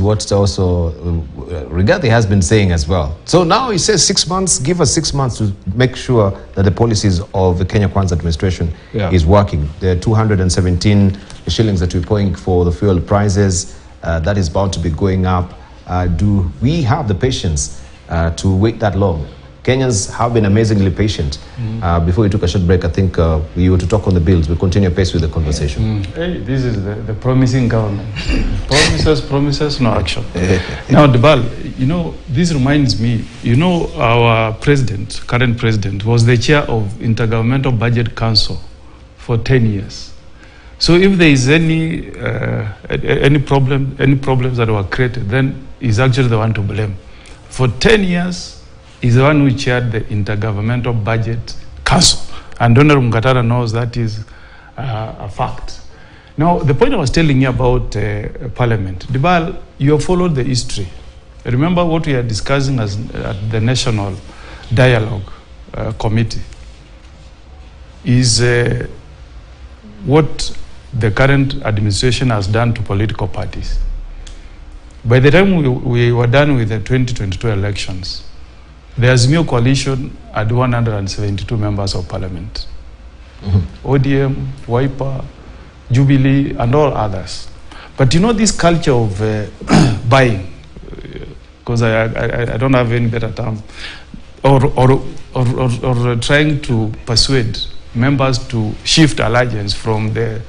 what also Rigathi has been saying as well. So now he says 6 months, give us 6 months to make sure that the policies of the Kenya Kwanza administration is working. There are 217 shillings that we're paying for the fuel prices. That is bound to be going up. Do we have the patience to wait that long? Kenyans have been amazingly patient. Before we took a short break, I think we were to talk on the bills. We'll continue pace with the conversation. Hey, this is the promising government. Promises, no action. Now, Debal, you know, this reminds me, you know, our president, current president, was the chair of Intergovernmental Budget Council for 10 years. So if there is any problems that were created, then he's actually the one to blame. For 10 years, he's the one who chaired the Intergovernmental Budget Council. And Donor Mkatara knows that is a fact. Now, the point I was telling you about Parliament, Debal, you have followed the history. Remember what we are discussing at the National Dialogue Committee is what the current administration has done to political parties. By the time we were done with the 2022 elections, the Azimio coalition had 172 members of parliament. ODM, Wiper, Jubilee, and all others. But you know this culture of buying, because I don't have any better term, or trying to persuade members to shift allegiance from the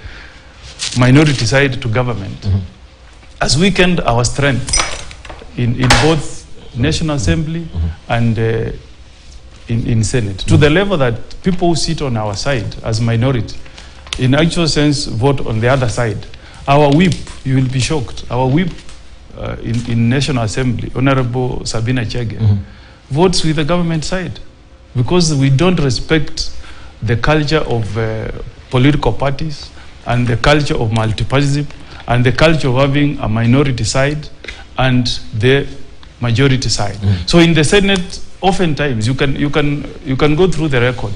minority side to government, has weakened our strength in both National Assembly and in Senate, to the level that people who sit on our side as minority, in actual sense, vote on the other side. Our whip, you will be shocked, our whip in National Assembly, Honorable Sabina Chege, votes with the government side because we don't respect the culture of political parties and the culture of multipartyism and the culture of having a minority side and the majority side. So in the Senate, oftentimes you can go through the record.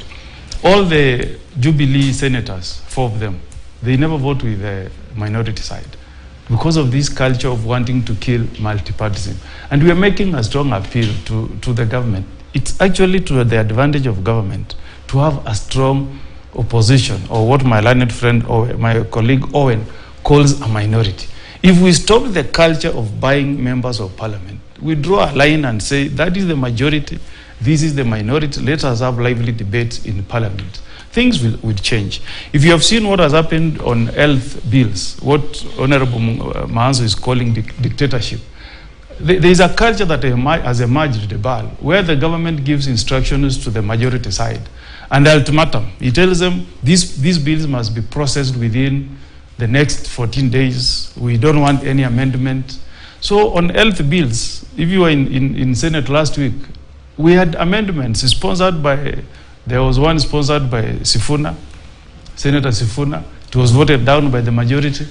All the Jubilee senators, 4 of them, they never vote with the minority side because of this culture of wanting to kill multipartyism. And we are making a strong appeal to the government. It's actually to the advantage of government to have a strong opposition, or what my learned friend or my colleague Owen calls a minority. If we stop the culture of buying members of parliament, we draw a line and say that is the majority, this is the minority, let us have lively debates in parliament. Things will change. If you have seen what has happened on health bills, what Honorable Mahanzo is calling dictatorship, there is a culture that has emerged, Debal, where the government gives instructions to the majority side. And ultimatum, he tells them these bills must be processed within the next 14 days. We don't want any amendment. So on health bills, if you were in Senate last week, we had amendments sponsored by, there was one sponsored by Sifuna, Senator Sifuna. It was voted down by the majority.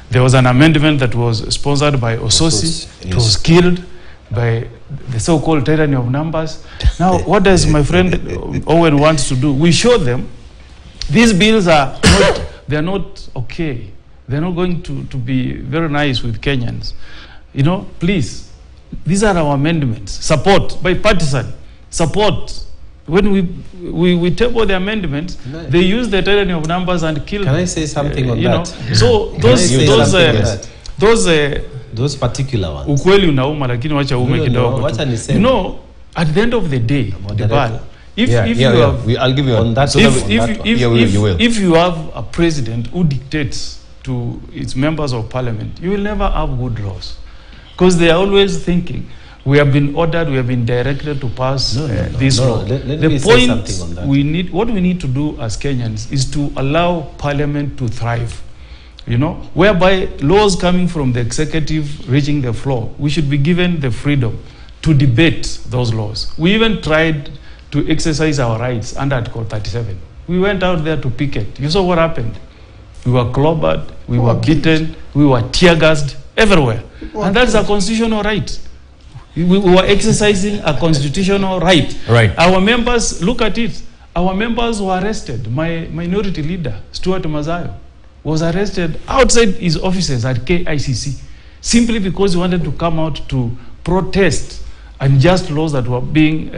There was an amendment that was sponsored by Ososi. It was killed by the so-called tyranny of numbers. Now, what does my friend Owen wants to do? We show them these bills are not, they're not okay. They're not going to be very nice with Kenyans. You know, please, these are our amendments. Support, bipartisan, support. When we table the amendments, they use the tyranny of numbers and kill. Can I say something on that? So those particular ones. Ukweli unauma lakini wacha ume kidogo. You know, at the end of the day, Debal, I'll give you on that. If you have a president who dictates to its members of parliament, you will never have good laws. Because they are always thinking, we have been ordered, we have been directed to pass this law. The point what we need to do as Kenyans is to allow parliament to thrive. You know, whereby laws coming from the executive reaching the floor, we should be given the freedom to debate those laws. We even tried to exercise our rights under Article 37. We went out there to picket. You saw what happened. We were clobbered, we were beaten, we were tear-gassed everywhere. And that's a constitutional right. We were exercising a constitutional right. Our members, look at it, our members were arrested. My minority leader, Stuart Mazayo, was arrested outside his offices at KICC. simply because he wanted to come out to protest unjust laws that were being,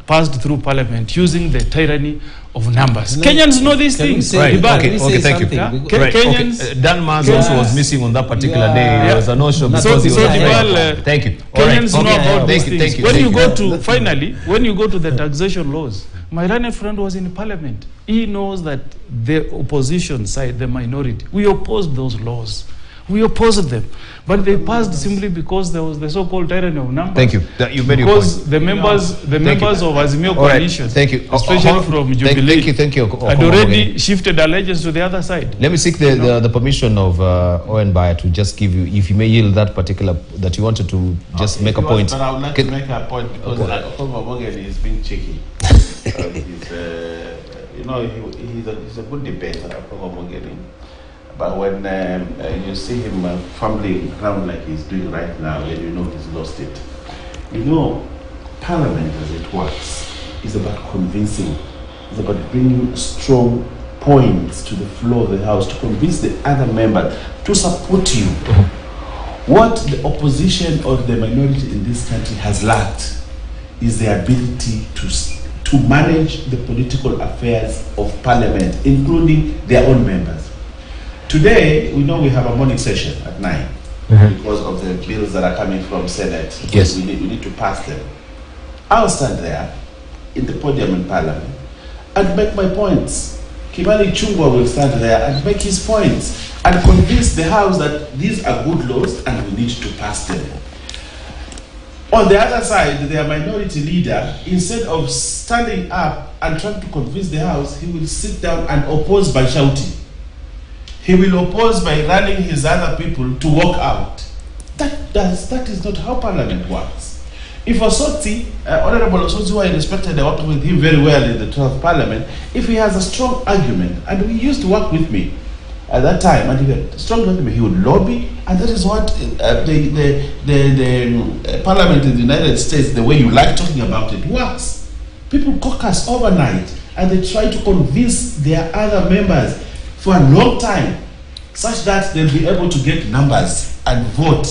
passed through Parliament using the tyranny of numbers. Kenyans know these things. Right. Okay, thank you. Yeah? Right. Kenyans, Dan Maz also was missing on that particular day. There was a no-show because he was thank you. Kenyans know about these things. Thank you. When you go to, finally, when you go to the taxation laws, my learned friend was in Parliament. He knows that the opposition side, the minority, we opposed those laws. We opposed them, but they passed simply because there was the so-called tyranny of numbers. Thank you. You made your point. Because the members of Azimio coalition, thank you, especially from Jubilee, thank you. Had already shifted allegiance to the other side. Let me seek the permission of Owen Bayer to just give you, if you may yield that particular, that you wanted to just make a point. But I would like to make a point because Okongo Morgan is being cheeky. He's a good debater, Okongo Morgan. But when you see him fumbling around like he's doing right now, then you know he's lost it. You know, Parliament as it works is about convincing. It's about bringing strong points to the floor of the House to convince the other members to support you. What the opposition or the minority in this country has lacked is the ability to manage the political affairs of Parliament, including their own members. Today, we know we have a morning session at 9 because of the bills that are coming from Senate. Yes. We need to pass them. I'll stand there in the podium in Parliament and make my points. Kimani Chungwa will stand there and make his points and convince the House that these are good laws and we need to pass them. On the other side, their minority leader, instead of standing up and trying to convince the House, he will sit down and oppose by shouting. He will oppose by running his other people to walk out. That is not how Parliament works. If Osoti, Honorable Osoti, who I respected, I worked with him very well in the 12th Parliament, if he has a strong argument, and he used to work with me at that time, and he had a strong argument, he would lobby, and that is what the Parliament in the United States, the way you like talking about it, works. People caucus overnight, and they try to convince their other members for a long time, such that they'll be able to get numbers and vote.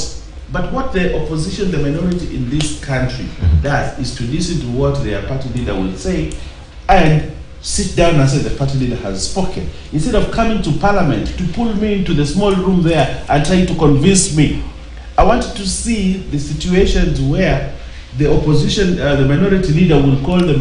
But what the opposition, the minority in this country does is to listen to what their party leader will say and sit down and say the party leader has spoken. Instead of coming to Parliament to pull me into the small room there and trying to convince me. I wanted to see the situations where the opposition, the minority leader will call the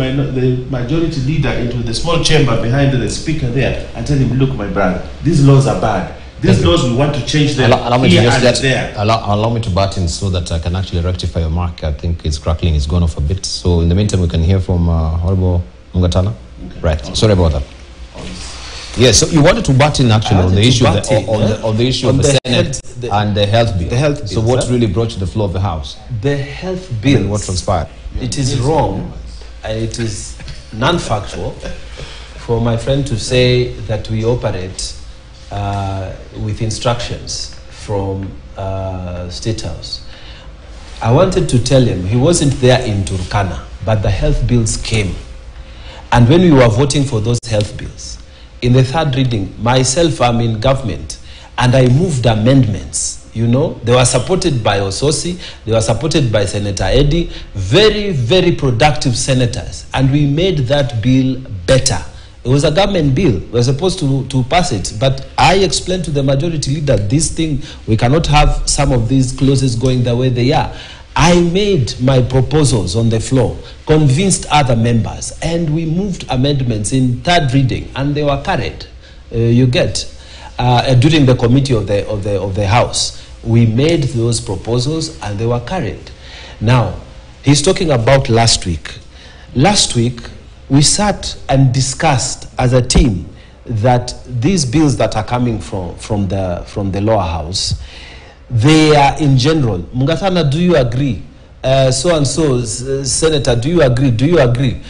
majority leader into the small chamber behind the speaker there and tell him, look, my brother, these laws are bad. These laws, we want to change them allow me here to and there. Allow me to butt in so that I can actually rectify your mark. I think it's crackling, it's gone off a bit. So in the meantime, we can hear from Honorable Mungatana. Okay. Right, sorry about that. Yes, so you wanted to butt in actually on the issue of the issue of the Senate and the health bill. The health bill. So what really brought you to the floor of the House? The health bill. What transpired? It is wrong and it is non-factual for my friend to say that we operate with instructions from State House. I wanted to tell him he wasn't there in Turkana, but the health bills came. And when we were voting for those health bills, in the third reading, myself, I'm in government, and I moved amendments. You know, they were supported by Ososi, they were supported by Senator Eddy, very, very productive senators, and we made that bill better. It was a government bill. We were supposed to pass it, but I explained to the majority leader, this thing, we cannot have some of these clauses going the way they are. I made my proposals on the floor, convinced other members, and we moved amendments in third reading, and they were carried. You get during the committee of the House, we made those proposals, and they were carried. Now, he's talking about last week. Last week, we sat and discussed as a team that these bills that are coming from the lower house, they are in general. Mungatana, do you agree? So-and-so, Senator, do you agree? Do you agree?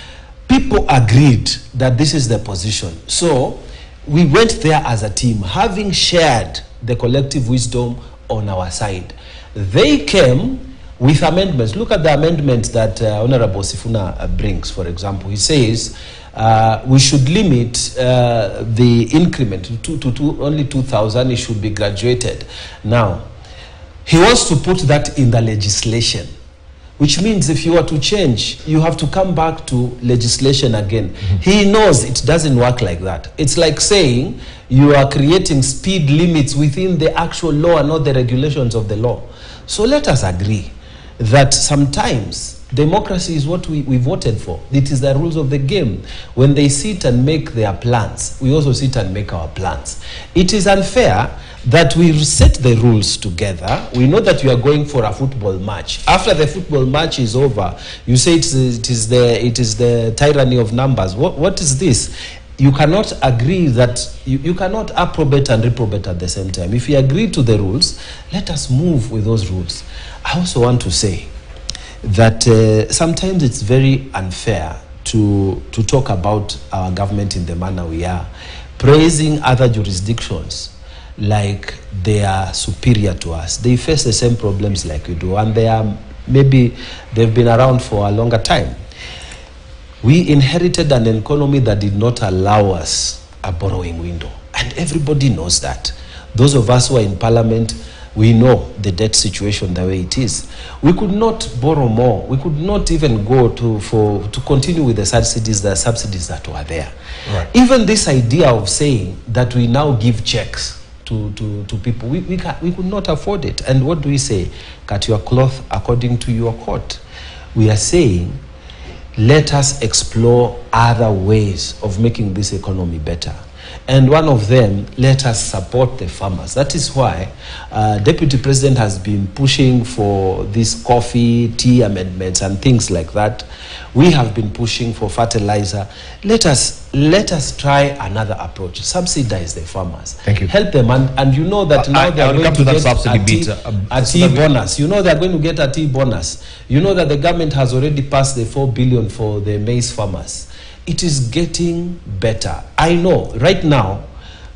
People agreed that this is the position. So we went there as a team, having shared the collective wisdom on our side. They came with amendments. Look at the amendment that Honorable Sifuna brings, for example. He says we should limit the increment to only 2,000. It should be graduated. Now, He wants to put that in the legislation, which means if you are to change, you have to come back to legislation again. He knows it doesn't work like that. It's like saying you are creating speed limits within the actual law and not the regulations of the law. So let us agree that sometimes democracy is what we voted for. It is the rules of the game. When they sit and make their plans, we also sit and make our plans. It is unfair that we set the rules together. We know that you are going for a football match. After the football match is over, you say it is the tyranny of numbers. What is this? You cannot agree that you cannot approbate and reprobate at the same time. If you agree to the rules, let us move with those rules. I also want to say that sometimes it's very unfair to talk about our government in the manner we are, praising other jurisdictions like they are superior to us. They face the same problems like we do, and maybe they've been around for a longer time. We inherited an economy that did not allow us a borrowing window, and everybody knows that. Those of us who are in parliament, we know the debt situation the way it is. We could not borrow more. We could not even go to continue with the subsidies that were there. Right. Even this idea of saying that we now give checks to people, we could not afford it. And what do we say? Cut your cloth according to your coat. We are saying, let us explore other ways of making this economy better. And one of them, let us support the farmers. That is why Deputy President has been pushing for this coffee, tea amendments and things like that. We have been pushing for fertilizer. Let us try another approach. Subsidize the farmers. Thank you. Help them, and you know that now they are going to get a tea bonus. You know they are going to get a tea bonus. You know that the government has already passed the 4 billion for the maize farmers. It is getting better. I know right now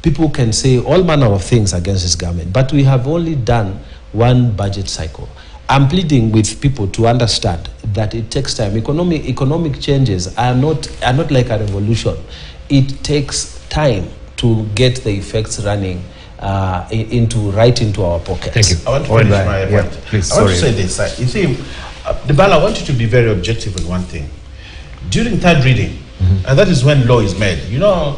people can say all manner of things against this government, but we have only done one budget cycle. I'm pleading with people to understand that it takes time. Economic changes are not like a revolution. It takes time to get the effects running right into our pockets. Thank you. I want to finish my point. Yeah, please, I want to say this. You see, Debala, I want you to be very objective on one thing. During third reading, and that is when law is made. The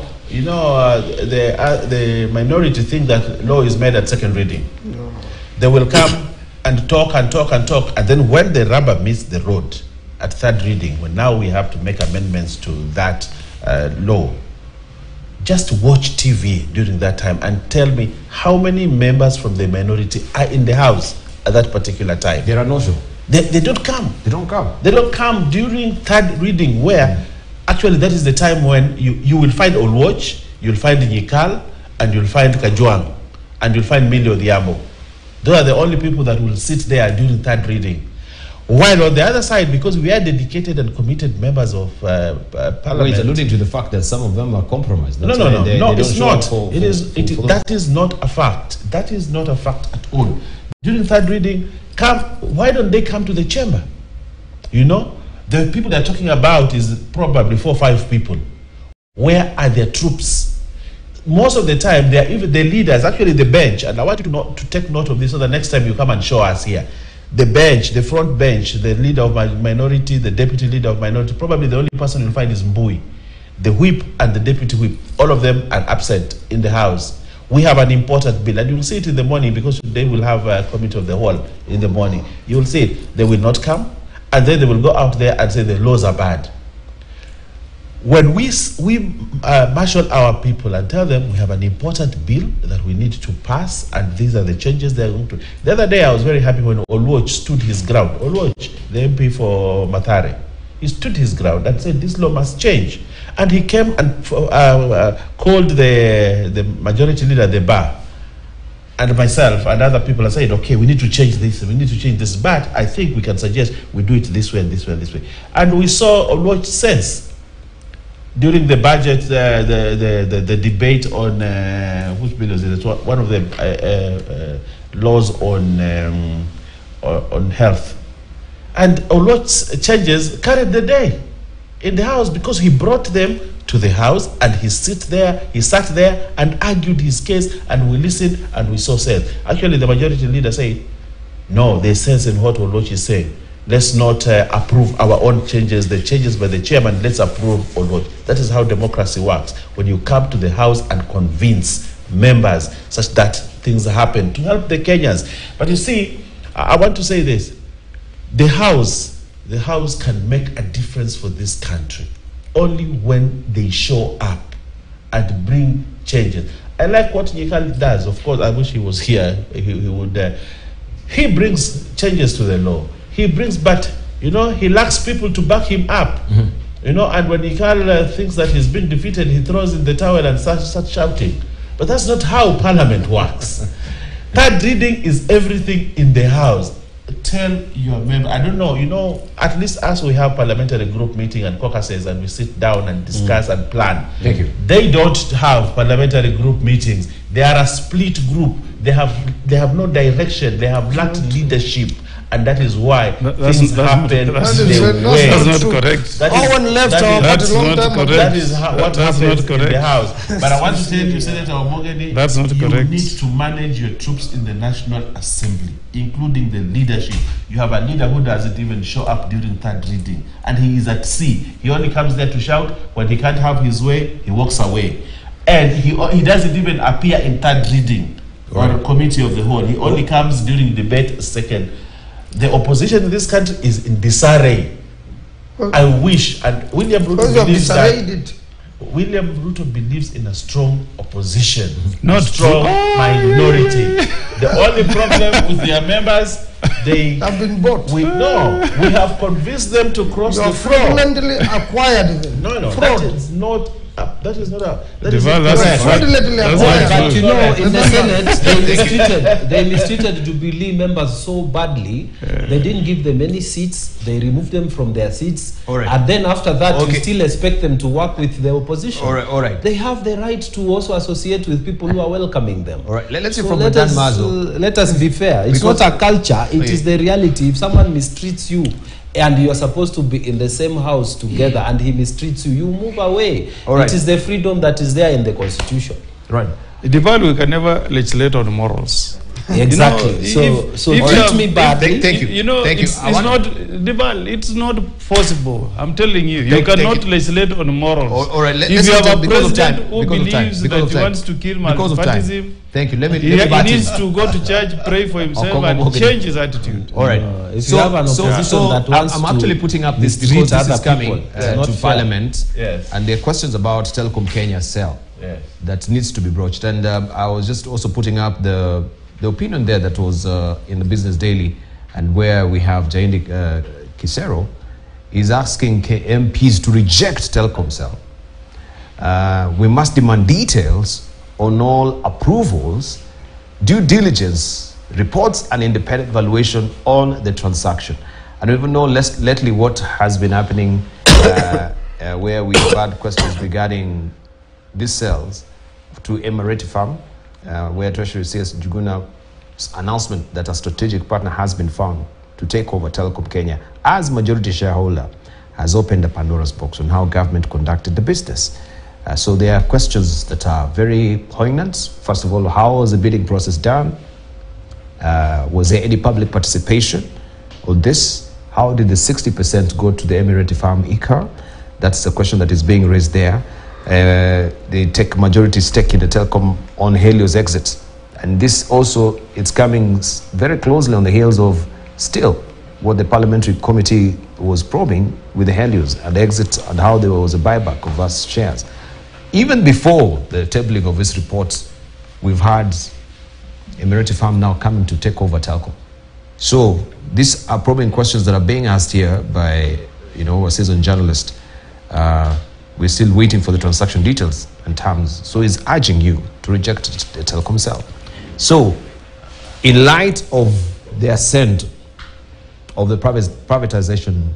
minority think that law is made at second reading. No. They will come and talk and talk and talk, and then when the rubber meets the road at third reading, when now we have to make amendments to that law, just watch TV during that time and tell me how many members from the minority are in the house at that particular time. There are no show. They don't come. They don't come. They don't come during third reading, where actually that is the time when you will find Olwatch, you'll find Nyikal, and you'll find Kajuang, and you'll find Millie Odhiambo. Those are the only people that will sit there during third reading. While on the other side, because we are dedicated and committed members of Parliament. Well, it's alluding to the fact that some of them are compromised. That's no, it's not. That is not a fact. That is not a fact at all. During third reading, why don't they come to the chamber? You know, the people they're talking about is probably 4 or 5 people. Where are their troops? Most of the time, they are even the leaders, actually the bench, and I want you to take note of this so the next time you come and show us here. The bench, the front bench, the leader of minority, the deputy leader of minority, probably the only person you'll find is Mbui. The whip and the deputy whip, all of them are absent in the house. We have an important bill, and you'll see it in the morning because today we'll have a committee of the whole in the morning. You'll see it. They will not come, and then they will go out there and say the laws are bad. When we marshal our people and tell them we have an important bill that we need to pass, and these are the changes they're going to. The other day I was very happy when Olwatch stood his ground. Olwatch, the MP for Mathare, he stood his ground and said this law must change. And he came and called the majority leader at the bar, and myself and other people and said, okay, we need to change this, we need to change this, but I think we can suggest we do it this way and this way and this way. And we saw Olwatch sense. During the budget, the debate on which bill is it? One of the laws on health, and Olwatch's changes carried the day in the house because he brought them to the house and he sat there and argued his case, and we listened and we saw said. Actually, the majority leader said, No, there's sense in what Oloch is saying. Let's not approve our own changes, the changes by the chairman, let's approve Oloch. That is how democracy works. When you come to the house and convince members such that things happen to help the Kenyans. But you see, I want to say this. The house can make a difference for this country only when they show up and bring changes. I like what Nyikali does. Of course, I wish he was here. He would. He brings changes to the law. He brings, but you know, he lacks people to back him up. You know, and when Nyikali thinks that he's been defeated, he throws in the towel and starts shouting. But that's not how Parliament works. Third reading is everything in the house. Tell your member, I don't know, you know, at least as we have parliamentary group meeting and caucuses and we sit down and discuss and plan. Thank you. They don't have parliamentary group meetings. They are a split group. They have no direction. They have lacked leadership. And that is why things happen. That's not correct. That is what happens in the house. But I want to tell you, Senator Omogeni, that's not correct. You need to manage your troops in the National Assembly, including the leadership. You have a leader who doesn't even show up during third reading, and he is at sea. He only comes there to shout. When he can't have his way, he walks away. And he doesn't even appear in third reading or a committee of the whole. He only comes during debate second. The opposition in this country is in disarray. I wish, and William Ruto believes that. William Ruto believes in a strong opposition, not strong minority. The only problem with their members, they have been bought. We have convinced them to cross the floor. Fraudulently acquired them. No, fraud. that is not a. That is fraudulently acquired. But you know, in the Senate, they mistreated Jubilee members so badly. They didn't give them any seats. They removed them from their seats. And then after that, you still expect them to work with the opposition. All right. They have the right to also associate with people who are welcoming them. All right. Let's hear from Dan Mazo. Let us be fair. It's not a culture. It is the reality. If someone mistreats you, and you are supposed to be in the same house together, and he mistreats you, you move away. It is the freedom that is there in the Constitution. Right. Debal, we can never legislate on morals. Exactly. You know, so treat me badly. Thank you. You know, thank you. It's not, Debal, it's not possible. I'm telling you, you cannot legislate on morals. All right. If you have a president who believes that he wants to kill multipartyism, thank you. Let me he needs to go to church, pray for himself, and change his attitude. All right. If you have an opposition that wants I'm actually putting up this because this is coming to Parliament, and there are questions about Telecom Kenya cell that needs to be broached. And I was just also putting up the opinion there that was in the Business Daily, and where we have Jaindi Kisero is asking MPs to reject Telecom cell. We must demand details on all approvals, due diligence, reports, and independent valuation on the transaction. And we even know lately what has been happening where we've had questions regarding these cells to Emirati Farm, where Treasury says Juguna's announcement that a strategic partner has been found to take over Telecom Kenya as majority shareholder has opened a Pandora's box on how government conducted the business. So there are questions that are very poignant. First of all, how was the bidding process done? Was there any public participation on this? How did the 60% go to the Emirati Farm ICAR? That's the question that is being raised there. They take majority stake in the telecom on Helio's exit. And this also, it's coming very closely on the heels of still what the parliamentary committee was probing with the Helios and the exit and how there was a buyback of us shares. Even before the tabling of this report, we've had Emirati Farm now coming to take over Telco. So these are probing questions that are being asked here by, a seasoned journalist. We're still waiting for the transaction details and terms. So he's urging you to reject the telecom cell. So in light of the assent of the Privatization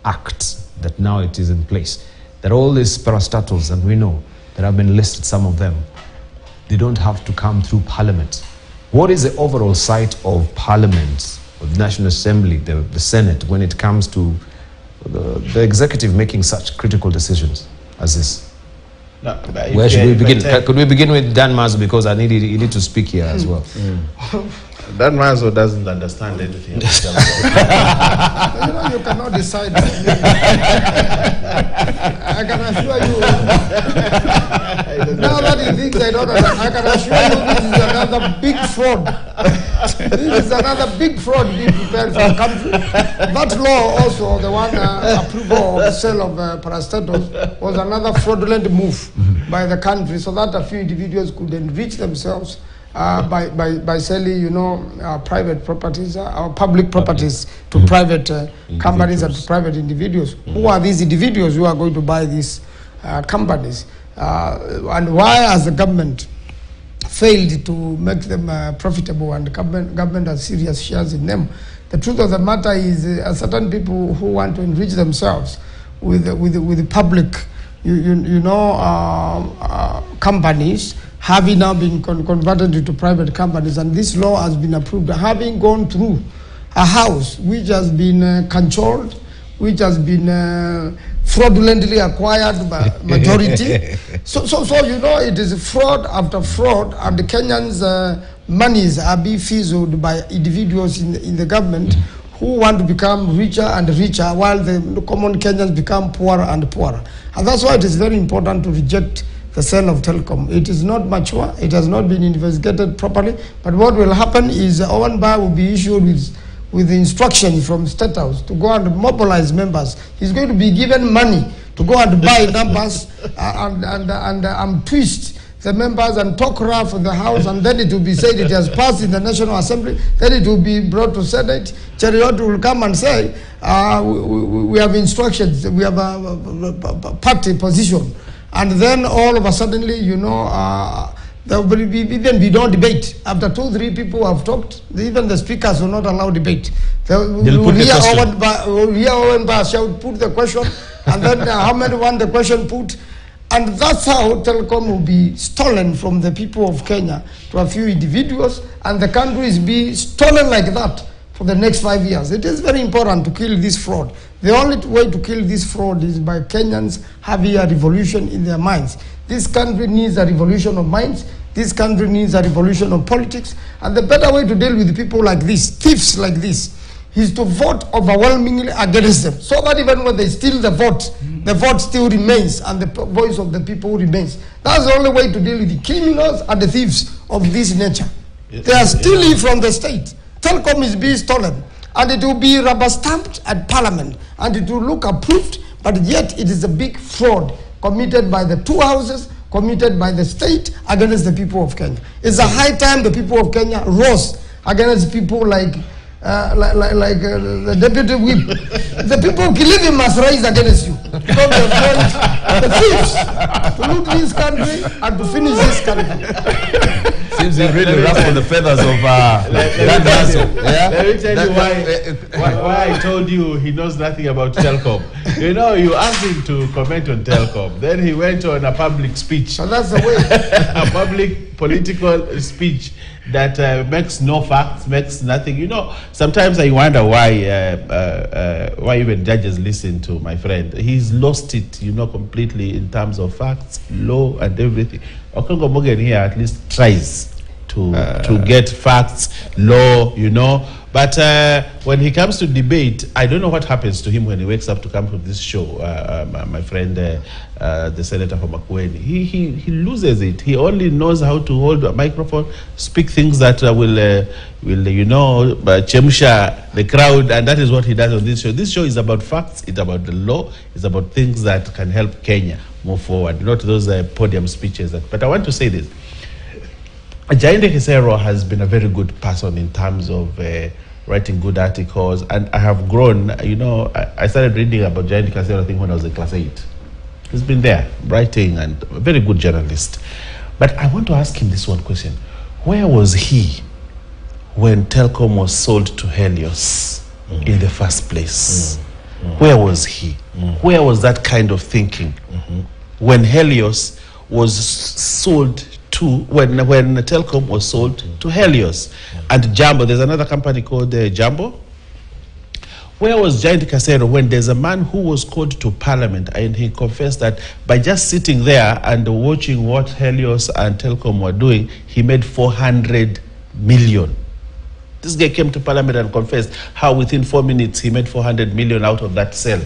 Act that now it is in place, that all these parastatals, and we know that have been listed, some of them, they don't have to come through Parliament. What is the overall sight of Parliament, of the National Assembly, the Senate, when it comes to the executive making such critical decisions as this? No, where should we begin? Could we begin with Dan Mazu, because you need to speak here as well. That man also doesn't understand anything. You know, you cannot decide. I can assure you. Now that he thinks I don't understand, I can assure you this is another big fraud. This is another big fraud being prepared for the country. That law also, the one approval of the sale of parastatos, was another fraudulent move by the country so that a few individuals could enrich themselves by selling, you know, private properties or public properties to private companies and to private individuals. Who are these individuals who are going to buy these companies? And why has the government failed to make them profitable, and government has serious shares in them? The truth of the matter is certain people who want to enrich themselves with the public, companies, having now been converted into private companies, and this law has been approved, having gone through a house which has been controlled, which has been fraudulently acquired by majority. So you know, it is fraud after fraud, and the Kenyans' monies are being fizzled by individuals in the government who want to become richer and richer, while the common Kenyans become poorer and poorer. And that's why it is very important to reject the sale of telecom. It is not mature, it has not been investigated properly, but what will happen is Owen Bar will be issued with the instruction from State House to go and mobilize members. He's going to be given money to go and buy numbers and twist the members and talk rough in the House, and then it will be said it has passed in the National Assembly, then it will be brought to Senate. Chariot will come and say, we have instructions, we have a party position. And then all of a suddenly, you know, there will even be no debate. After 2-3 people have talked, even the speakers will not allow debate. We'll hear Owen Bar shall put the question, and then how many want the question put. And that's how telecom will be stolen from the people of Kenya to a few individuals, and the country is being stolen like that for the next 5 years. It is very important to kill this fraud. The only way to kill this fraud is by Kenyans having a revolution in their minds. This country needs a revolution of minds. This country needs a revolution of politics. And the better way to deal with people like this, thieves like this, is to vote overwhelmingly against them, so that even when they steal the vote still remains and the voice of the people remains. That's the only way to deal with the criminals and the thieves of this nature. They are stealing from the state. Telecom is being stolen, and it will be rubber stamped at Parliament, and it will look approved, but yet it is a big fraud committed by the two houses, committed by the state against the people of Kenya. It's a high time the people of Kenya rose against people like the deputy whip. The people of Kilifi must rise against you, because they want the thieves to loot this country and to finish this country. Seems you really ruffle the feathers of that muscle. Let me tell you why I told you he knows nothing about telecom. You know, you asked him to comment on telecom, then he went on a public speech. So that's the way. A public political speech that makes no facts, makes nothing. You know, sometimes I wonder why even judges listen to my friend. He's lost it, you know, completely in terms of facts, law, and everything. Okongo Morgan here at least tries to get facts, law, you know. But when he comes to debate, I don't know what happens to him when he wakes up to come to this show. My friend, the senator from Makueni, he loses it. He only knows how to hold a microphone, speak things that will you know, chemsha the crowd, and that is what he does on this show. This show is about facts, it's about the law, it's about things that can help Kenya move forward, not those podium speeches. But I want to say this. Jainde Kisero has been a very good person in terms of writing good articles, and I have grown, you know, I started reading about Jainde Kisero, I think, when I was in class 8. He's been there, writing, and a very good journalist. But I want to ask him this one question. Where was he when Telkom was sold to Helios in the first place? Where was he? Where was that kind of thinking when Helios was sold to, when Telkom was sold to Helios? And Jambo, there's another company called Jambo. Where was Jainde Kisero when there's a man who was called to Parliament and he confessed that by just sitting there and watching what Helios and Telkom were doing, he made 400 million This guy came to Parliament and confessed how within 4 minutes he made 400 million out of that sale.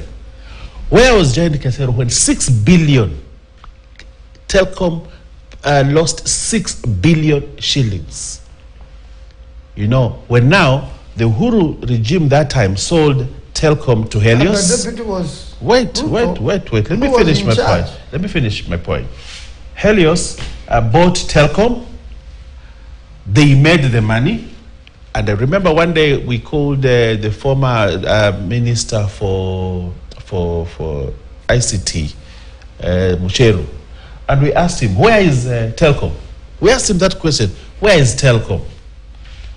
Where was Giant Kasero when 6 billion, Telkom lost 6 billion shillings? You know, when now the Uhuru regime that time sold Telkom to Helios. And the deputy was Wait. Let me finish my point. Let me finish my point. Helios bought Telkom. They made the money. And I remember one day we called the former minister for ICT, Mucheru, and we asked him, where is Telkom? We asked him that question, where is Telkom?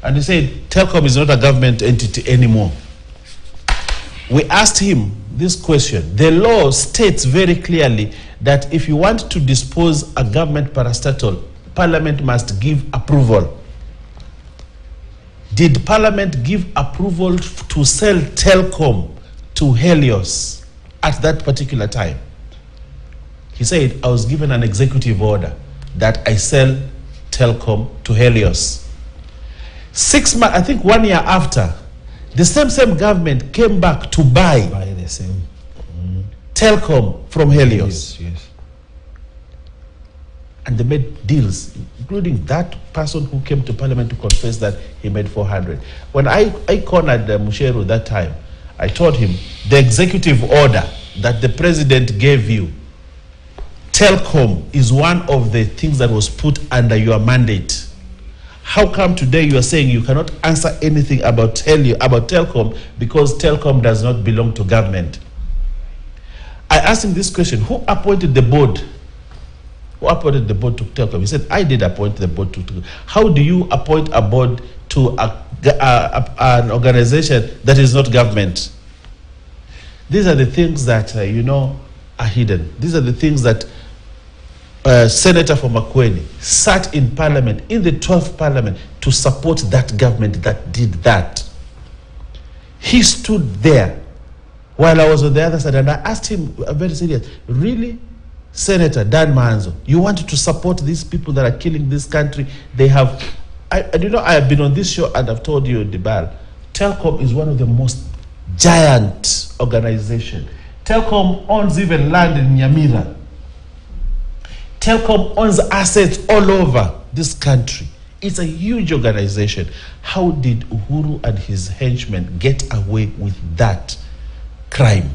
And he said, Telkom is not a government entity anymore. We asked him this question. The law states very clearly that if you want to dispose a government parastatal, Parliament must give approval. Did Parliament give approval to sell Telkom to Helios at that particular time? He said, I was given an executive order that I sell Telkom to Helios. 6 months, I think 1 year after, the same government came back to buy the same Telkom from Helios. Yes. And they made deals, including that person who came to Parliament to confess that he made 400. When I cornered Mucheru that time, I told him, the executive order that the president gave you, Telkom is one of the things that was put under your mandate. How come today you are saying you cannot answer anything about Telkom because Telkom does not belong to government? I asked him this question, who appointed the board? Who appointed the board to Telkom? He said, I did appoint the board to Telkom. How do you appoint a board to an organization that is not government? These are the things that, are hidden. These are the things that Senator for Makueni sat in Parliament, in the 12th Parliament, to support that government that did that. He stood there while I was on the other side, and I asked him, very serious, really, Senator Dan Manzo, you wanted to support these people that are killing this country? They have, I have been on this show and I've told you, Dibal, Telkom is one of the most giant organizations. Telkom owns even land in Nyamira. Telkom owns assets all over this country. It's a huge organization. How did Uhuru and his henchmen get away with that crime?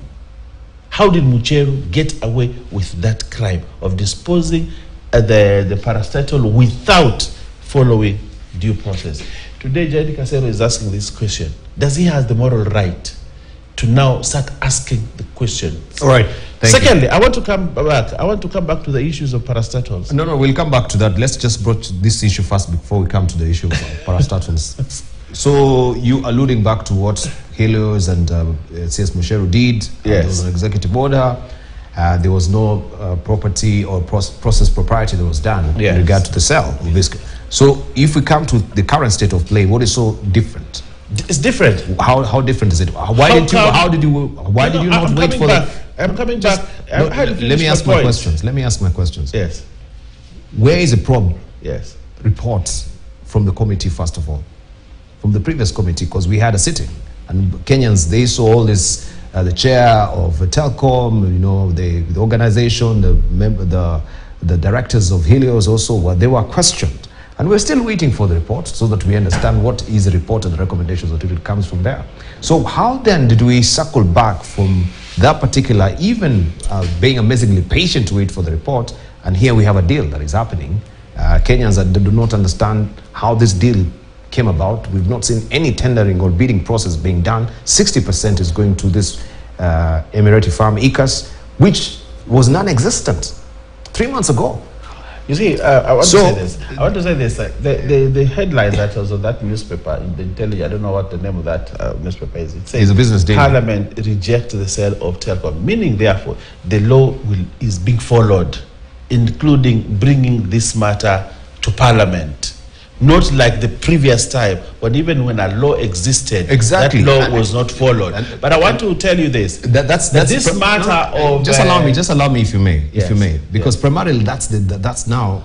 How did Mucheru get away with that crime of disposing the parastatal without following due process? Today, Jadi Kasero is asking this question. Does he have the moral right to now start asking the question? All right. Secondly, I want to come back to the issues of parastatals. No, we'll come back to that. Let's just broach this issue first before we come to the issue of parastatals. So you alluding back to what Helios and CS Mucheru did. Yes. There was an executive order. There was no property or process propriety that was done in regard to the sale of this. So if we come to the current state of play, what is so different? It's different. How different is it? Why did you not wait for the... I'm coming back. Let me ask my questions. Yes. Where is the problem? Yes. Reports from the committee, first of all. From the previous committee, because we had a sitting. And Kenyans, they saw all this, the chair of Telkom, the organization, the directors of Helios also, they were questioned. And we're still waiting for the report so that we understand what is the report and the recommendations that it comes from there. So how then did we circle back from that particular, even being amazingly patient to wait for the report, and here we have a deal that is happening. Kenyans that do not understand how this deal came about. We've not seen any tendering or bidding process being done. 60% is going to this Emirati farm, ICAS, which was non-existent 3 months ago. You see, I want to say this. The headline that was on that newspaper, in the Intelligence, I don't know what the name of that newspaper is. It says, it's a business daily. Parliament rejects the sale of Telkom, meaning therefore the law is being followed, including bringing this matter to Parliament. Not like the previous time, but even when a law existed, that law was not followed. But I want to tell you this: just allow me, if you may, because primarily that's now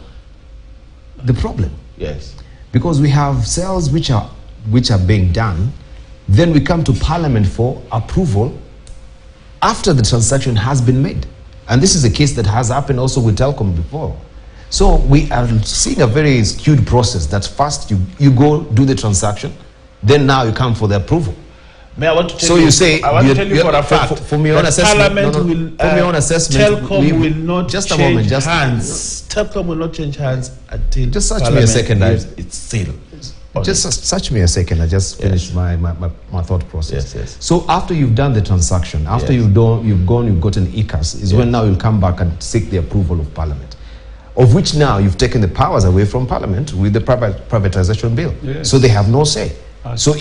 the problem. Yes, because we have cells which are which are being done, then we come to Parliament for approval after the transaction has been made. And this is a case that has happened also with Telkom before. So we are seeing a very skewed process that first you go do the transaction, then now you come for the approval. May I want to tell so you say, I want to tell you for a fact, for my own assessment, Telkom will not just change a moment, hands. Telkom will not change hands until just search me a second. It's sealed. Just search me a second. I just finished my thought process. Yes. So after you've done the transaction, after you've gotten ECAS, is when now you'll come back and seek the approval of Parliament, of which now you've taken the powers away from Parliament with the privatization bill. Yes. So they have no say. So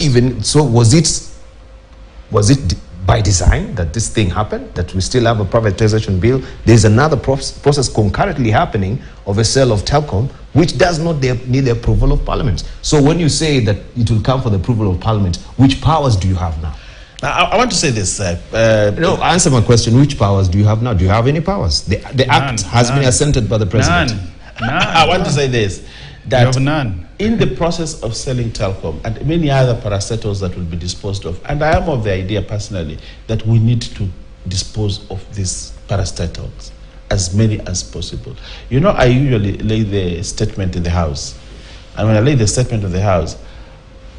was it by design that this thing happened, that we still have a privatization bill? There's another process concurrently happening of a sale of Telkom, which does not need the approval of Parliament. So when you say that it will come for the approval of Parliament, which powers do you have now? I want to say this. No, answer my question. Which powers do you have now? Do you have any powers? The act has been assented by the President. None. I want to say this. That you have none. In the process of selling Telkom and many other parastatals that will be disposed of, and I am of the idea personally that we need to dispose of these parastatals, as many as possible. You know, I usually lay the statement in the House. And when I lay the statement in the House,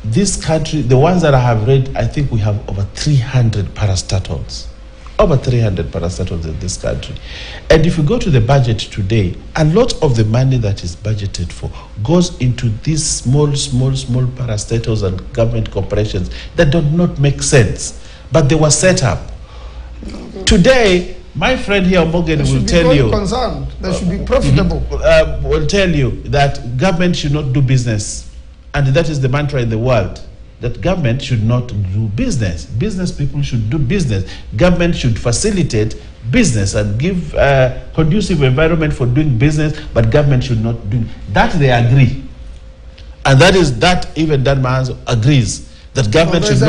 this country, the ones that I have read, I think we have over 300 parastatals. Over 300 parastatals in this country. And if you go to the budget today, a lot of the money that is budgeted for goes into these small parastatals and government corporations that do not make sense. But they were set up. Today, my friend here, Morgan, will tell you... concerned. They should be profitable. Will tell you that government should not do business. And that is the mantra in the world. That government should not do business. Business people should do business. Government should facilitate business and give a conducive environment for doing business, but government should not do that. They agree. And even Dan Mahans agrees that government should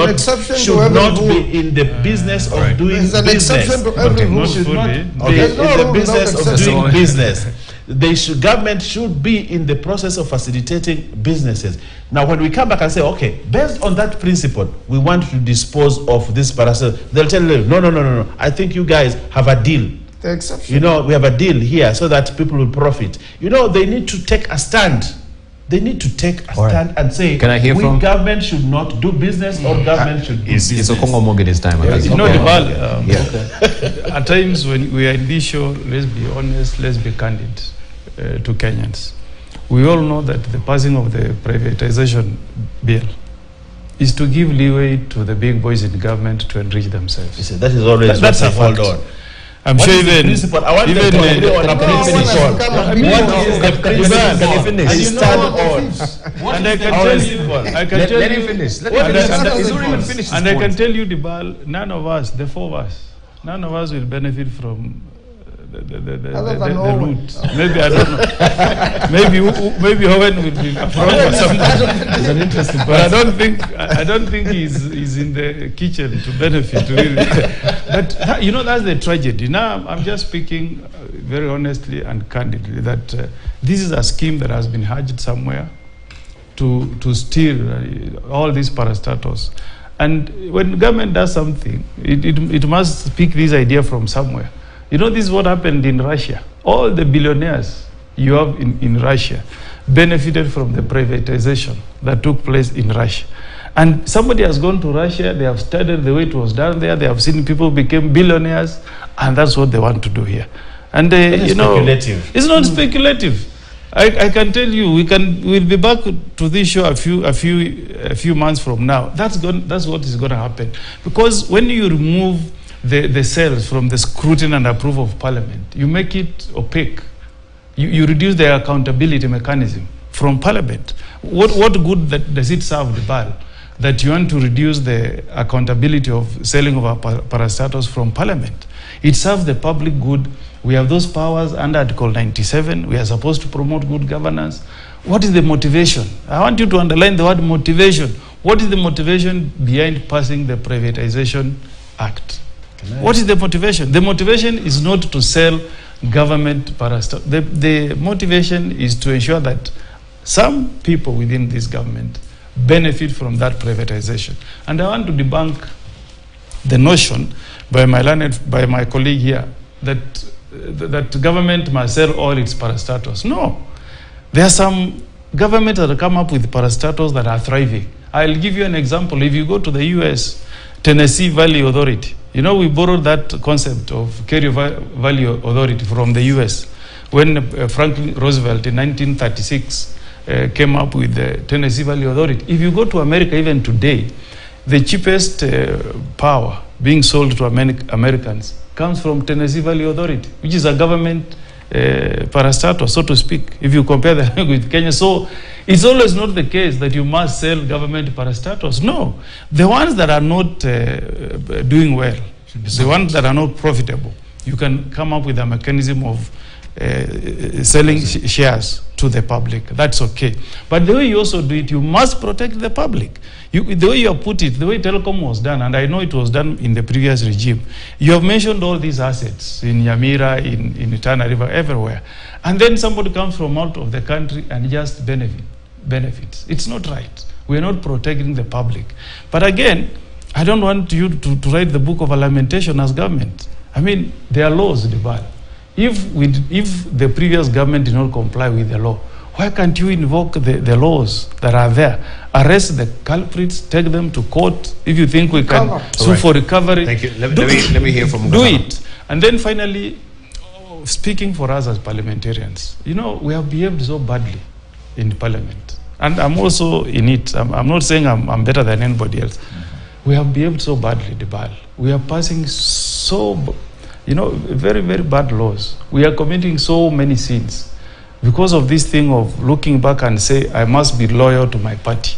not be in the business of doing business. There's an exception to every rule. Should not be in the business of doing business. Government should be in the process of facilitating businesses. Now, when we come back and say, okay, based on that principle, we want to dispose of this parasite, they'll tell you, no. I think you guys have a deal. The exception. You know, we have a deal here so that people will profit. You know, they need to take a stand. They need to take a stand and say, government should not do business or government should do business. It's Okongo Morgan's time. You know, at times when we are in this show, let's be honest, let's be candid to Kenyans. We all know that the passing of the privatization bill is to give leeway to the big boys in government to enrich themselves. You see, that is always that's a fact. I'm what sure even the principle? I want them to agree on a principle. Can you finish? And you stand on. And I can tell you, let him finish. And I can tell you, Dibal, none of us, the four of us, none of us will benefit from the route. Maybe, I don't know. maybe Owen will be a front or something. It's an interesting point. But I don't think he's in the kitchen to benefit really. But you know, that's the tragedy. Now I'm just speaking very honestly and candidly that this is a scheme that has been hatched somewhere to steal all these parastatals. And when government does something, it must pick this idea from somewhere. You know, this is what happened in Russia. All the billionaires you have in Russia benefited from the privatization that took place in Russia. And somebody has gone to Russia, they have studied the way it was done there, they have seen people become billionaires, and that's what they want to do here. And you know, speculative. It's not speculative. I can tell you, we'll be back to this show a few months from now. That's what is going to happen. Because when you remove the cells from the scrutiny and approval of Parliament, you make it opaque. You reduce the accountability mechanism from Parliament. What good does it serve the BAL that you want to reduce the accountability of selling of our parastatals from Parliament? It serves the public good. We have those powers under Article 97. We are supposed to promote good governance. What is the motivation? I want you to underline the word motivation. What is the motivation behind passing the Privatization Act? What is the motivation? The motivation is not to sell government parastatals. The motivation is to ensure that some people within this government benefit from that privatization. And I want to debunk the notion by my colleague here that government must sell all its parastatals. No. There are some governments that have come up with parastatals that are thriving. I'll give you an example. If you go to the US, Tennessee Valley Authority, you know, we borrowed that concept of Carrier Valley Authority from the US when Franklin Roosevelt in 1936 came up with the Tennessee Valley Authority. If you go to America even today, the cheapest power being sold to Americans comes from Tennessee Valley Authority, which is a government parastatal, so to speak, if you compare that with Kenya. So it's always not the case that you must sell government parastatals. No. The ones that are not doing well, the ones that are not profitable, you can come up with a mechanism of selling shares to the public. That's okay. But the way you also do it, you must protect the public. The way you have put it, the way telecom was done, and I know it was done in the previous regime, you have mentioned all these assets in Nyamira, in Tana River, everywhere. And then somebody comes from out of the country and just benefits. It's not right. We're not protecting the public. But again, I don't want you to write the book of a lamentation as government. I mean, there are laws, Dibal. If the previous government did not comply with the law, why can't you invoke the laws that are there? Arrest the culprits, take them to court. If you think we can sue for recovery, thank you. Let me hear from do it. And then finally, speaking for us as parliamentarians, you know, we have behaved so badly in parliament. And I'm also in it. I'm not saying I'm better than anybody else. We have behaved so badly, Dibal. We are passing so, you know, very, very bad laws. We are committing so many sins because of this thing of looking back and say, I must be loyal to my party.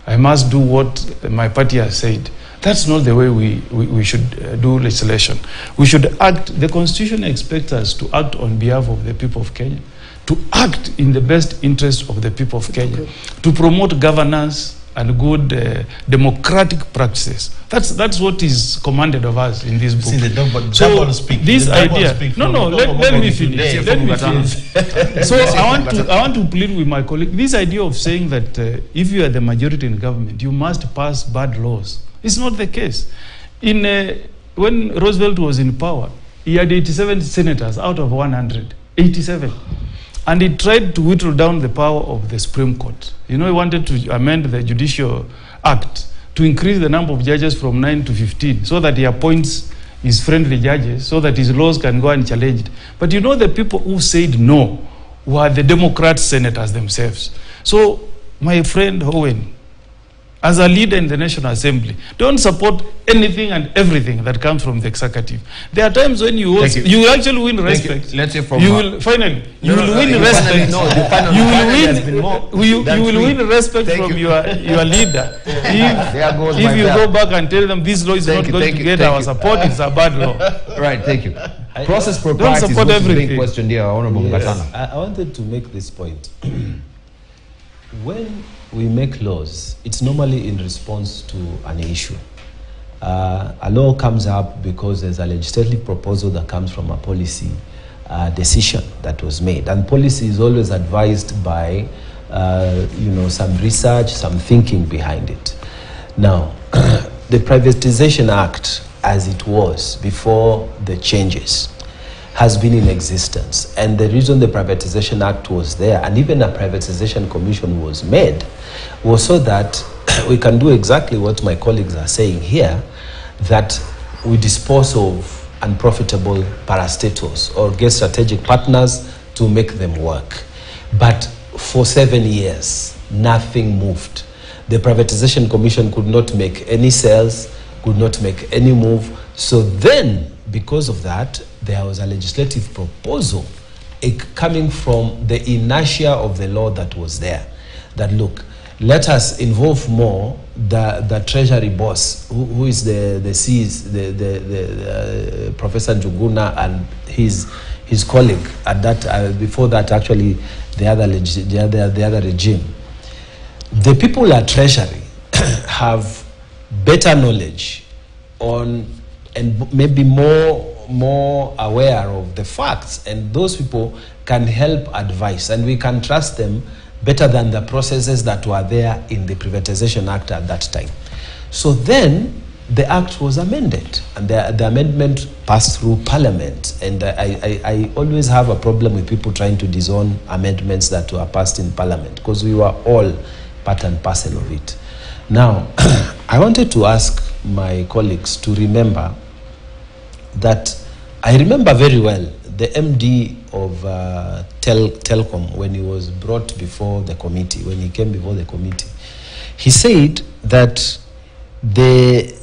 I must do what my party has said. That's not the way we should do legislation. We should act. The Constitution expects us to act on behalf of the people of Kenya, to act in the best interest of the people of Kenya, to promote governance and good democratic practices. That's what is commanded of us in this book. So this idea, let me finish. So I want to plead with my colleague. This idea of saying that if you are the majority in government, you must pass bad laws. It's not the case. When Roosevelt was in power, he had 87 senators out of 100. 87. And he tried to whittle down the power of the Supreme Court. You know, he wanted to amend the Judicial Act to increase the number of judges from 9 to 15 so that he appoints his friendly judges so that his laws can go unchallenged. But you know, the people who said no were the Democrat senators themselves. So, my friend Owen, as a leader in the National Assembly, don't support anything and everything that comes from the executive. There are times when you will actually win respect. Let's hear from you will finally you will win respect. You will win respect from your leader. If you go back and tell them this law is not going to get our support, it's a bad law. Right, thank you. Process propriety is a big question here, Honorable Mgatana. I wanted to make this point. When we make laws, it's normally in response to an issue. A law comes up because there's a legislative proposal that comes from a policy decision that was made. And policy is always advised by some research, some thinking behind it. Now, the Privatization Act, as it was before the changes, has been in existence. And the reason the Privatization Act was there, and even a Privatization Commission was made, was so that we can do exactly what my colleagues are saying here, that we dispose of unprofitable parastatals or get strategic partners to make them work. But for 7 years, nothing moved. The Privatization Commission could not make any sales, could not make any move. So then, because of that, there was a legislative proposal coming from the inertia of the law that was there. That look, let us involve more the Treasury boss, who is the Professor Njuguna and his colleague at that before that actually the other regime. The people at Treasury have better knowledge on and maybe more aware of the facts, and those people can help advise, and we can trust them better than the processes that were there in the Privatization Act at that time. So then the act was amended, and the amendment passed through Parliament. And I always have a problem with people trying to disown amendments that were passed in Parliament, because we were all part and parcel of it. Now, I wanted to ask my colleagues to remember that I remember very well the MD of Telcom, when he was brought before the committee, when he came before the committee, he said that the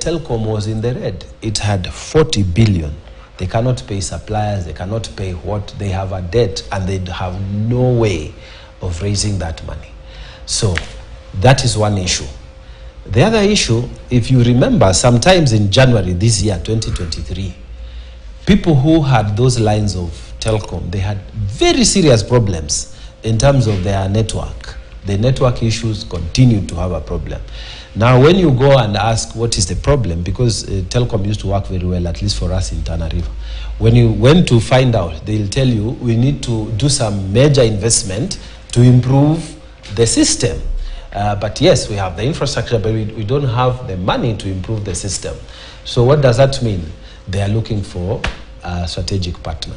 Telcom was in the red. It had 40 billion. They cannot pay suppliers, they cannot pay what, they have a debt, and they have no way of raising that money. So that is one issue. The other issue, if you remember, sometimes in January this year, 2023, people who had those lines of Telcom, they had very serious problems in terms of their network. The network issues continued to have a problem. Now, when you go and ask what is the problem, because Telcom used to work very well, at least for us in Tana River, when you went to find out, they'll tell you we need to do some major investment to improve the system. But yes, we have the infrastructure, but we don't have the money to improve the system. So what does that mean? They are looking for a strategic partner.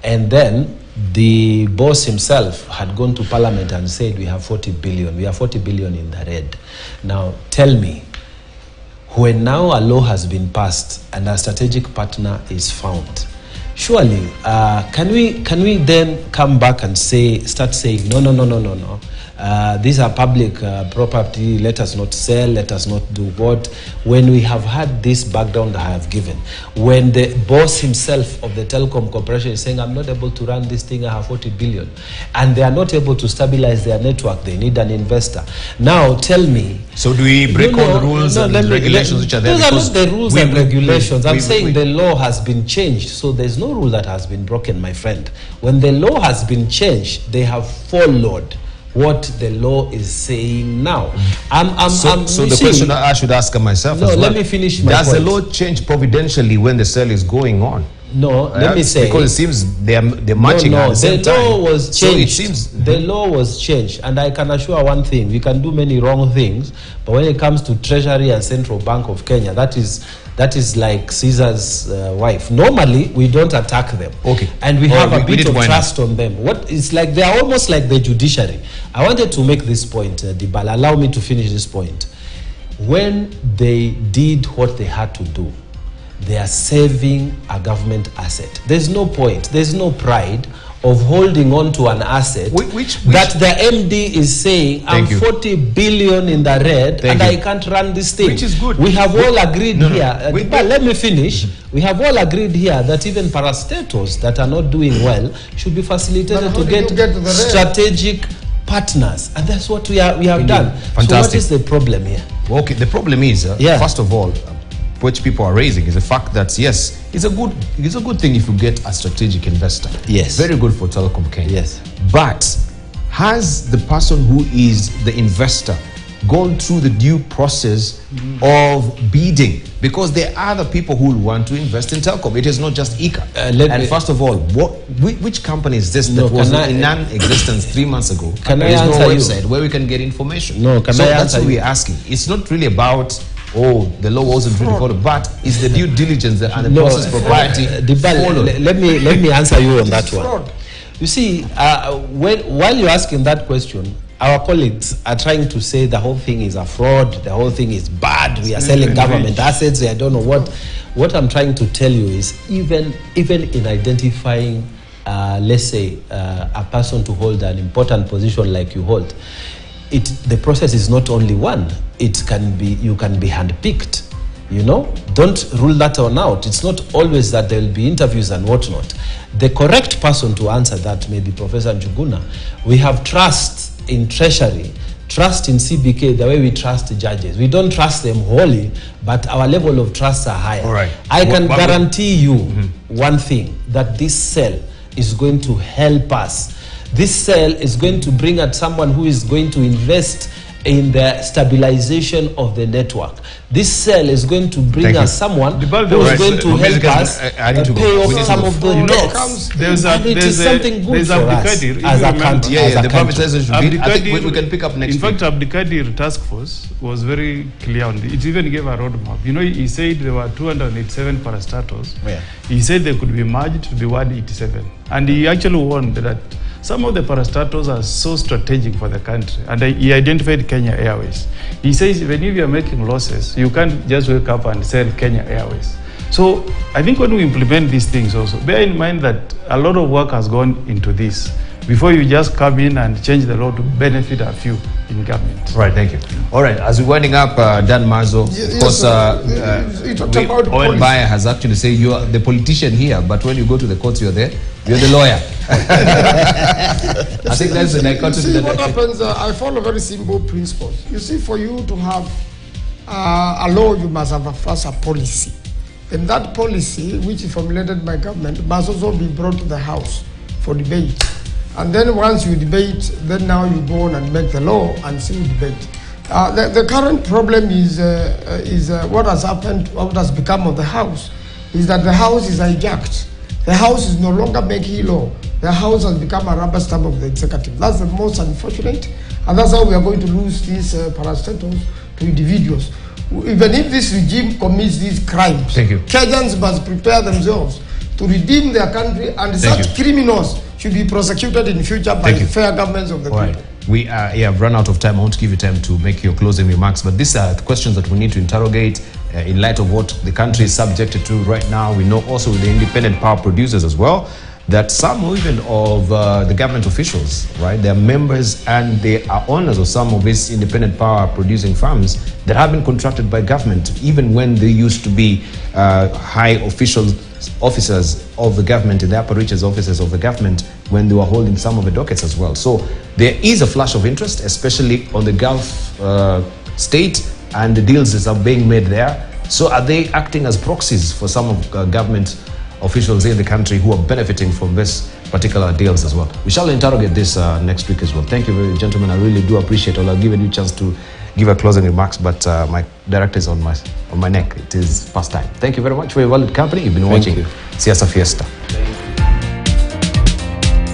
And then the boss himself had gone to Parliament and said, we have 40 billion. We have 40 billion in the red. Now, tell me, when now a law has been passed and a strategic partner is found, surely, can we then come back and start saying, no, these are public property, let us not sell, let us not do what, when we have had this background I have given, when the boss himself of the telecom corporation is saying, I'm not able to run this thing, I have 40 billion, and they are not able to stabilize their network, they need an investor. Now tell me. So do we break all the rules and regulations which are there? Those are not the rules and regulations. I'm saying the law has been changed, so there's no rule that has been broken, my friend. When the law has been changed, they have followed what the law is saying now. So the question I should ask myself as well. Let me finish my point. Does the law change providentially when the sale is going on? No, let me say. Because it seems they're matching at the same time. The law was changed. So it seems the law was changed, and I can assure one thing: we can do many wrong things, but when it comes to Treasury and Central Bank of Kenya, that is like Caesar's wife. Normally, we don't attack them. Okay. And we have a bit of trust on them. It's like they are almost like the judiciary. I wanted to make this point, Dibala. Allow me to finish this point. When they did what they had to do, they are saving a government asset. There's no point, there's no pride of holding on to an asset that the MD is saying, I'm 40 billion in the red and I can't run this thing. Which is good. We have all agreed here, but let me finish. We have all agreed here that even parastatals that are not doing well should be facilitated to get strategic partners. And that's what we have done. Fantastic. So what is the problem here? Okay, the problem is, first of all, which people are raising is the fact that yes, it's a good thing if you get a strategic investor. Yes, very good for Telecom Kenya. Yes, but has the person who is the investor gone through the due process of bidding? Because there are other people who want to invest in Telecom. It is not just ICA. And first of all, which company is this that was in non-existence 3 months ago? There is no website where we can get information. No, so that's what we're asking. It's not really about the law wasn't really followed, but is the due diligence and the process propriety followed? Let me answer you on that one. You see, while you're asking that question, our colleagues are trying to say the whole thing is a fraud, the whole thing is bad, we are selling government assets, I don't know what. What I'm trying to tell you is even in identifying, let's say, a person to hold an important position like you hold, the process is not only one. It can be, you can be handpicked, you know. Don't rule that one out. It's not always that there will be interviews and whatnot. The correct person to answer that may be Professor Njuguna. We have trust in Treasury, trust in CBK, the way we trust judges. We don't trust them wholly, but our level of trust are higher. All right. I can guarantee you one thing, that this cell is going to help us. This cell is going to bring at someone who is going to invest in the stabilization of the network. This cell is going to bring us someone who is going to help us pay off some of the debts. There's something good for us as a country. The privatization bill, I think we can pick up next week. In fact, Abdikadir task force was very clear on it. It even gave a roadmap. You know, he said there were 287 parastatals. Yeah. He said they could be merged to be 187. And he actually warned that some of the parastatals are so strategic for the country, and he identified Kenya Airways. He says, even if you are making losses, you can't just wake up and sell Kenya Airways. So I think when we implement these things also, bear in mind that a lot of work has gone into this before you just come in and change the law to benefit a few in government. Right, thank you. All right, as we're winding up, Dan Mazo, of course, Owen Bayer has actually said you are the politician here, but when you go to the courts, you're there. You're the lawyer. I think that's the dichotomy. See, what happens, I follow very simple principles. You see, for you to have a law, you must have first a policy. And that policy, which is formulated by government, must also be brought to the House for debate. And then once you debate, then now you go on and make the law and still debate. The current problem is what has happened, what has become of the House, is that the House is hijacked. The House is no longer making law. The House has become a rubber stamp of the executive. That's the most unfortunate, and that's how we are going to lose these parastatals to individuals. Even if this regime commits these crimes, Kenyans must prepare themselves to redeem their country, and such criminals should be prosecuted in future by fair governments of the people. Right. We have run out of time. I want to give you time to make your closing remarks, but these are the questions that we need to interrogate in light of what the country is subjected to right now. We know also with the independent power producers as well, that some even of the government officials, right, they are members and they are owners of some of these independent power producing firms that have been contracted by government, even when they used to be high officers of the government, in the upper reaches officers of the government, when they were holding some of the dockets as well. So there is a flash of interest, especially on the Gulf state, and the deals that are being made there. So are they acting as proxies for some of government officials in the country who are benefiting from this particular deals as well? We shall interrogate this next week as well. Thank you, very gentlemen. I really do appreciate it. I'll give you a chance to give a closing remarks, but my director is on my neck. It is past time. Thank you very much for your valued company. You've been watching Siasa Fiesta.